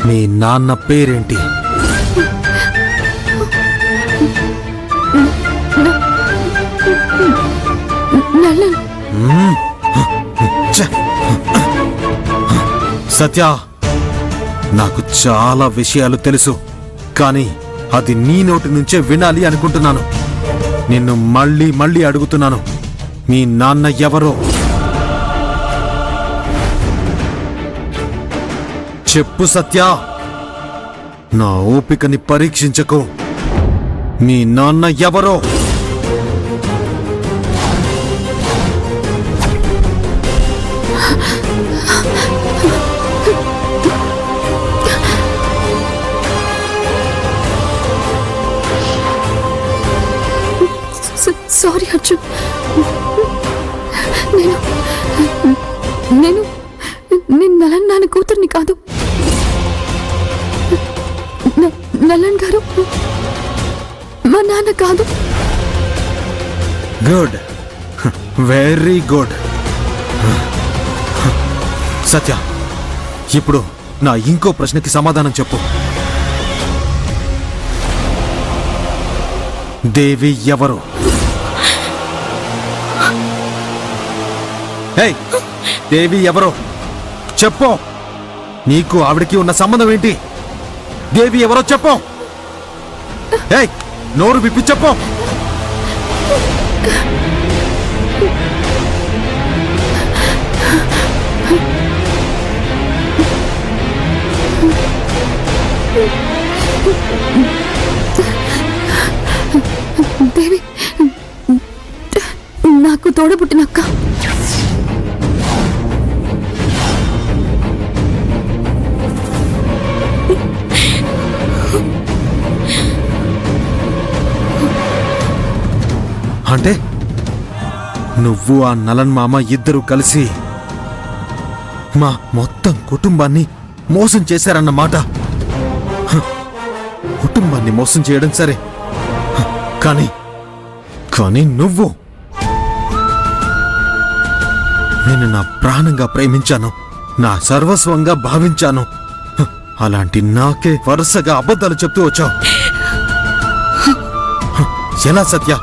మీ నాన్న పేరేంటి? సత్య, నాకు చాలా విషయాలు తెలుసు, కానీ అది నీ నోటి నుంచే వినాలి అనుకుంటున్నాను. నిన్ను మళ్ళీ మళ్ళీ అడుగుతున్నాను, మీ నాన్న ఎవరో చెప్పు సత్య. నా ఓపికని పరీక్షించకు. మీ నాన్న ఎవరో? సారీ అర్జున్, నేను నలన్ నాన్న కూతుర్ని కాదు. నలన్ గారు మా నాన్న కాదు. Good, very good. సత్య, ఇప్పుడు నా ఇంకో ప్రశ్నకి సమాధానం చెప్పు. దేవి ఎవరు? హేయ్, దేవి ఎవరో చెప్పు. నీకు ఆవిడకి ఉన్న సంబంధం ఏంటి? దేవి ఎవరో చెప్పు. హేయ్, నోరు విప్పి చెప్పు. దేవి నాకు తోడబుట్టినక్క. అంటే నువ్వు ఆ నలన్ మామ ఇద్దరు కలిసి మా మొత్తం కుటుంబాన్ని మోసం చేశారన్నమాట. కుటుంబాన్ని మోసం చేయడం సరే, కానీ నువ్వు, నేను నా ప్రాణంగా ప్రేమించాను, నా సర్వస్వంగా భావించాను. అలాంటి నాకే వరుసగా అబద్ధాలు చెప్తూ వచ్చావు. ఎలా సత్య,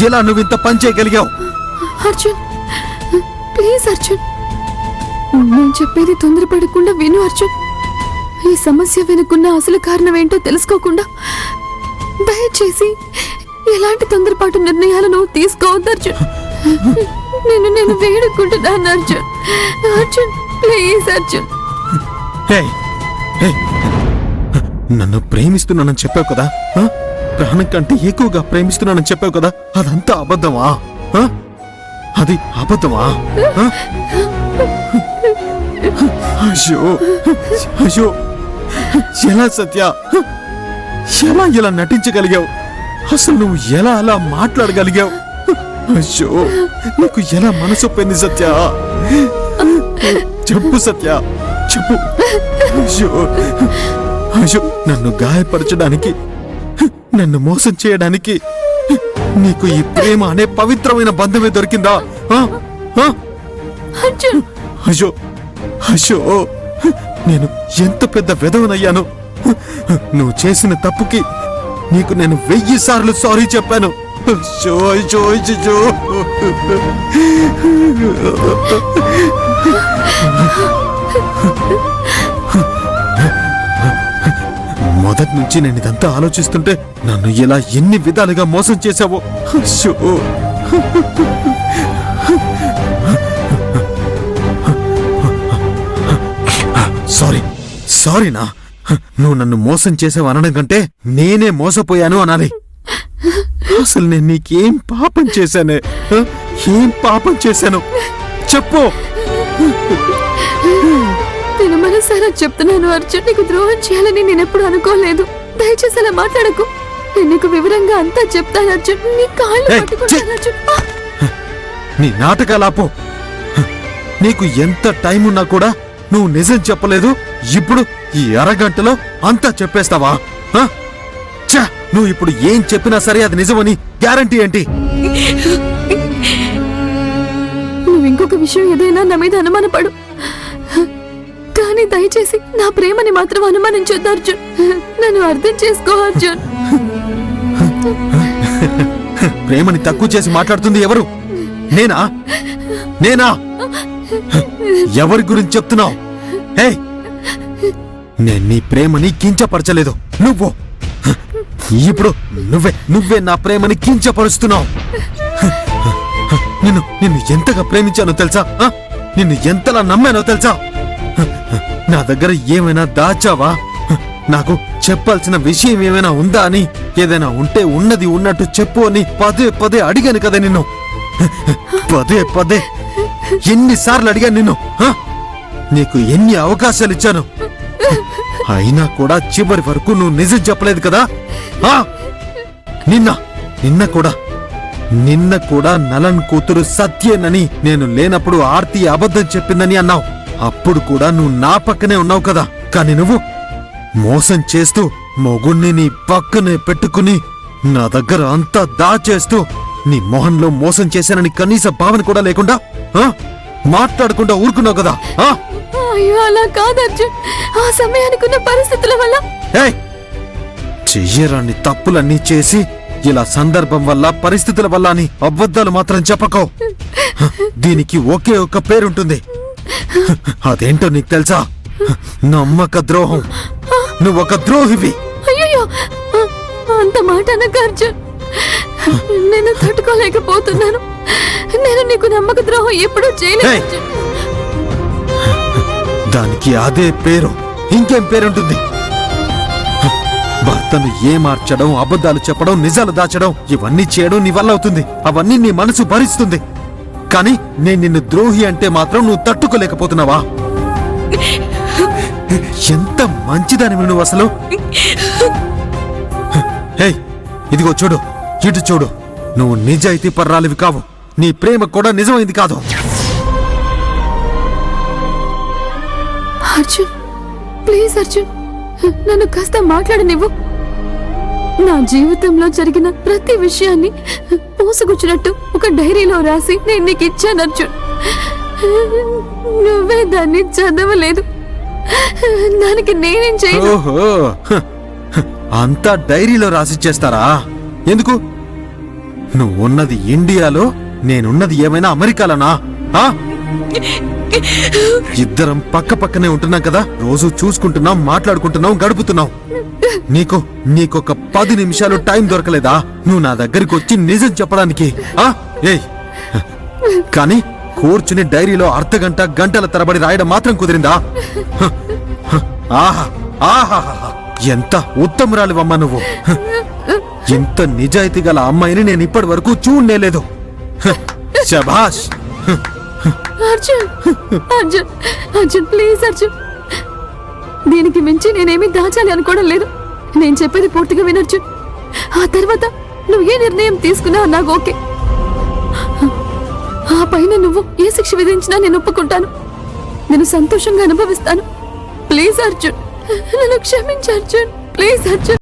ఎలా నువ్వింత పని చేయగలిగావు? అర్జున్ ప్లీజ్ అర్జున్, నేను చెప్పేది తొందరపడకుండా విను అర్జున్. ఈ సమస్య వెనుకున్న అసలు కారణం ఏంటో తెలుసుకోకుండా దయచేసి ఎలాంటి తొందరపాటు నిర్ణయాలను తీసుకోవద్దు అర్జున్. నేను వేడుకుంటున్నాను అర్జున్. అర్జున్ ప్లీజ్ అర్జున్. నన్ను ప్రేమిస్తున్నానని చెప్పావు కదా, ప్రాణం కంటే ఎక్కువగా ప్రేమిస్తున్నానని చెప్పావు కదా, అదంతా అబద్ధమా? అది అబద్ధమా? అయ్యో అయ్యో, ఎలా సత్య, ఎలా నటించగలిగావు? అసలు నువ్వు ఎలా అలా మాట్లాడగలిగావు? అయ్యో, నీకు ఎలా మనసొప్పింది సత్య? చెప్పు సత్య, చెప్పు. అయ్యో అయ్యో, నన్ను గాయపరచడానికి, నన్ను మోసం చేయడానికి నీకు ఈ ప్రేమ అనే పవిత్రమైన బంధమే దొరికిందా? అయ్యో అయ్యో, నేను ఎంత పెద్ద వెధవనయ్యాను. నువ్వు చేసిన తప్పుకి నీకు నేను 1000 సార్లు సారీ చెప్పాను. అయ్యో అయ్యో అయ్యో. మొదటి నుంచి నేను ఇదంతా ఆలోచిస్తుంటే నన్ను ఇలా ఎన్ని విధాలుగా మోసం చేశావో. అయ్యో, సారీనా? నువ్వు నన్ను మోసం చేసావు అనడం కంటే నేనే మోసపోయాను అనాలి. అసలు నేను నీకేం పాపం చేశానే? ఏం పాపం చేశాను చెప్పు. నేను మనసారా చెప్తున్నాను అర్జున్, నీకు ద్రోహం చేయాలని నేనెప్పుడు అనుకోలేదు. దయచేసి అలా మాట్లాడకు. నేను నీకు వివరంగా అంతా చెప్తాను అర్జున్. నీ కాళ్ళు పట్టుకుంటాను అర్జున్. నీ నాటకాలాపో. నీకు ఎంత టైం ఉన్నా కూడా నువ్వు నిజం చెప్పలేదు. ఇప్పుడు ఈ అరగంటలో అంతా చెప్పేస్తావా? నువ్వు ఇప్పుడు ఏం చెప్పినా సరే అది నిజమని గ్యారంటీ ఏంటి? నువ్వు ఇంకొక విషయం ఏదైనా నా మీద అనుమానపడు, కానీ దయచేసి నా ప్రేమని మాత్రం అనుమానించొద్దు అర్జున్. నన్ను అర్థం చేసుకో అర్జున్. ప్రేమని తక్కువ చేసి మాట్లాడుతుంది ఎవరు? నేనా? నేనా? ఎవరి గురించి చెప్తున్నావు? హే, నేను నీ ప్రేమని కించపరచలేదు. ఇప్పుడు నువ్వే నా ప్రేమని కించపరుస్తున్నావు. నిన్ను ఎంతగా ప్రేమించానో తెలుసా? నిన్ను ఎంతలా నమ్మానో తెలుసా? నా దగ్గర ఏమైనా దాచావా? నాకు చెప్పాల్సిన విషయం ఏమైనా ఉందా అని, ఏదైనా ఉంటే ఉన్నది ఉన్నట్టు చెప్పు అని పదే పదే అడిగాను కదా నిన్ను. పదే ఎన్నిసార్లు అడిగాను నిన్ను? నీకు ఎన్ని అవకాశాలు ఇచ్చాను, అయినా కూడా చివరి వరకు నువ్వు నిజం చెప్పలేదు కదా. నిన్న కూడా నలన్ కూతురు సత్యేనని, నేను లేనప్పుడు ఆర్తి అబద్ధం చెప్పిందని అన్నావు. అప్పుడు కూడా నువ్వు నా పక్కనే ఉన్నావు కదా. కాని నువ్వు మోసం చేస్తూ మొగుణ్ణి నీ పక్కనే పెట్టుకుని నా దగ్గర అంతా దాచేస్తూ నీ మొహంలో మోసం చేశానని కనీస భావన కూడా లేకుండా మాట్లాడకుండా ఊరుకున్నావు కదా. అయ్యో అలా కాదు అర్జున్, ఆ సమయానికి ఉన్న పరిస్థితుల వల్ల. చెయ్యరాని తప్పులన్నీ చేసి ఇలా సందర్భం వల్ల పరిస్థితుల వల్ల అని అబద్ధాలు మాత్రం చెప్పకో. దీనికి ఒకే ఒక్క పేరుంటుంది. అదేంటో నీకు తెలుసా? నమ్మక ద్రోహం. నువ్వొక ద్రోహివి. అయ్యో అంత మాట అనక అర్జున్, నేను తట్టుకోలేకపోతున్నాను. నేను నీకు నమ్మక ద్రోహం ఎప్పుడూ చేయలేదు. దానికి అదే పేరు, ఇంకేం పేరుంటుంది? భర్తను ఏమార్చడం, అబద్ధాలు చెప్పడం, నిజాలు దాచడం, ఇవన్నీ చేయడం నీ వల్ల అవుతుంది. అవన్నీ నీ మనసు భరిస్తుంది. కానీ నేను నిన్ను ద్రోహి అంటే మాత్రం నువ్వు తట్టుకోలేకపోతున్నావా? ఎంత మంచిదానివి నువ్వు అసలు. ఇదిగో చూడు, ఇటు చూడు. నువ్వు నిజాయితీ పర్రాలివి కావు. నీ ప్రేమ కూడా నిజమైంది కాదు. అర్జున్, ప్లీజ్ అర్జున్, నన్ను కాస్త మాట్లాడనివ్వు. నా జీవితంలో జరిగిన ప్రతి విషయాన్ని పూసుగుచ్చినట్టు ఒక డైరీలో రాసి నేను నీకు ఇచ్చాను అర్జున్. నువ్వే దాన్ని చదవలేదు. దానికి నేనేం చేయను. ఓహో, అంతా డైరీలో రాసిచ్చేస్తారా? ఎందుకు? నువ్వున్నది ఇండియాలో, నేనున్నది ఏమైనా అమెరికాలోనా? ఇద్దరం పక్క పక్కనే ఉంటున్నాం కదా. రోజు చూసుకుంటున్నాం, మాట్లాడుకుంటున్నాం, గడుపుతున్నాం. నీకొక 10 నిమిషాలు టైం దొరకలేదా నువ్వు నా దగ్గరికి వచ్చి నిజం చెప్పడానికి? కానీ కూర్చుని డైరీలో అర్ధగంట, గంటల తరబడి రాయడం మాత్రం కుదిరిందా? ఆహా ఆహా, ఎంత ఉత్తమరాలివమ్మా నువ్వు. ఇంత నిజాయితీ గల అమ్మాయిని నేను ఇప్పటి వరకు చూడలేదు. శభాష్. అర్జున్, అర్జున్, అర్జున్, ప్లీజ్ అర్జున్. దీనికి మించి నేనేమీ దాచాలి అనుకోవడం లేదు. నేను చెప్పేది పూర్తిగా వినర్జున్. ఆ తర్వాత నువ్వు ఏ నిర్ణయం తీసుకున్నా నాకు ఓకే. ఆ పైన నువ్వు ఏ శిక్ష విధించినా నేను ఒప్పుకుంటాను. నేను సంతోషంగా అనుభవిస్తాను. ప్లీజ్ అర్జున్, నన్ను క్షమించు అర్జున్, ప్లీజ్ అర్జున్.